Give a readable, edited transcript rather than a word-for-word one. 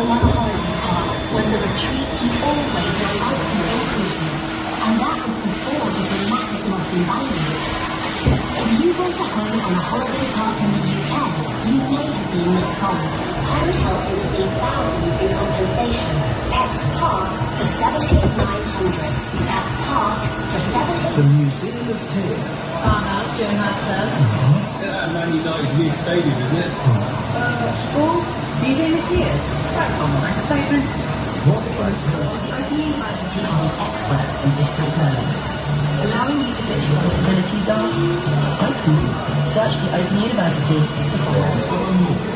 Another holiday park was the retreat you always would like to go to Christmas, and that was before the dramatic loss in value. If you bought a home on a holiday park in the UK, you may have been missold. I would help you receive thousands in compensation. Text PARK to 78900. That's PARK to 78900. The Museum of Tears. During half term. Yeah, Man United's new stadium, isn't it? School, Museum of Tears. It's quite common, bank statements. What about her? Opening University are the experts in distance learning, allowing you to put your capabilities on. Search the Open University to find out.